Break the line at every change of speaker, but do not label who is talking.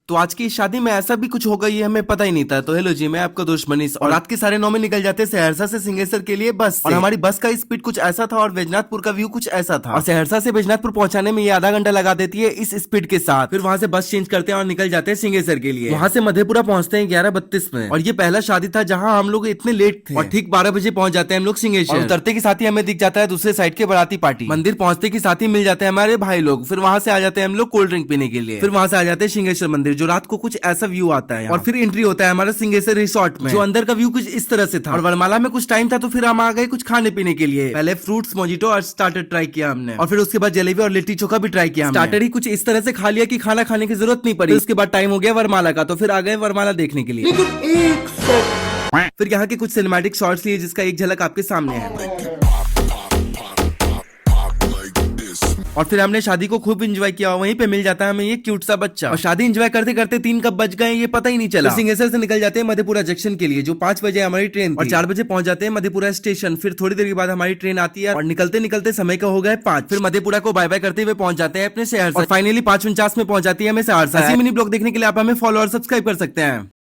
तो आज की इस शादी में ऐसा भी कुछ होगा ये हमें पता ही नहीं था। तो हेलो जी, मैं आपका दोस्त मनीष, और रात के 9:30 में निकल जाते सहरसा से सिंहेश्वर के लिए बस से। और हमारी बस का स्पीड कुछ ऐसा था और बैजनाथपुर का व्यू कुछ ऐसा था, और सहरसा से बैजनाथपुर पहुंचाने में ये आधा घंटा लगा देती है इस स्पीड के साथ। फिर वहां से बस चेंज करते हैं और निकल जाते हैं सिंहेश्वर के लिए। वहां से मधेपुरा पहुंचते हैं 11:32 में, और ये पहला शादी था जहाँ हम लोग इतने लेट थे। और ठीक 12 बजे पहुंच जाते हैं हम लोग सिंहेश्वर। उतरते के साथ ही हमें दिख जाता है दूसरे साइड के बाराती पार्टी। मंदिर पहुंचते के साथ ही मिल जाते हैं हमारे भाई लोग। फिर वहां से आ जाते हैं हम लोग कोल्ड ड्रिंक पीने के लिए। फिर वहां से आ जाते हैं सिंहेश्वर मंदिर, जो रात को कुछ ऐसा व्यू आता है। और फिर एंट्री होता है हमारा सिंहेश्वर रिसोर्ट में, जो अंदर का व्यू कुछ इस तरह से था। और वरमाला में कुछ टाइम था तो फिर हम आ गए कुछ खाने पीने के लिए। पहले फ्रूट्स मोजिटो और स्टार्टर ट्राई किया हमने, और फिर उसके बाद जलेबी और लिट्टी चोखा भी ट्राई किया। स्टार्टर ही कुछ इस तरह से खा लिया कि खाना खाने की जरूरत नहीं पड़ी। उसके बाद टाइम हो गया वरमाला का, तो फिर आ गए वरमाला देखने के लिए। फिर यहाँ के कुछ सिनेमैटिक शॉट्स लिए, जिसका एक झलक आपके सामने है। और फिर हमने शादी को खूब एंजॉय किया। वहीं पे मिल जाता है हमें ये क्यूट सा बच्चा, और शादी एंजॉय करते करते 3 कब बज गए ये पता ही नहीं चला। सिंहेश्वर से निकल जाते हैं मधेपुरा जंक्शन के लिए, जो 5 बजे हमारी ट्रेन थी, और 4 बजे पहुंच जाते हैं मधेपुरा स्टेशन। फिर थोड़ी देर के बाद हमारी ट्रेन आती है, और निकलते निकलते समय का हो गया 5। फिर मधेपुरा को बाय बाय करते हुए पहुंच जाते हैं अपने शहर, और फाइनली 5:49 में पहुंच जाती है हमें सहरसा। ऐसे मिनी ब्लॉग देखने के लिए आप हमें फॉलो और सब्सक्राइब कर सकते हैं।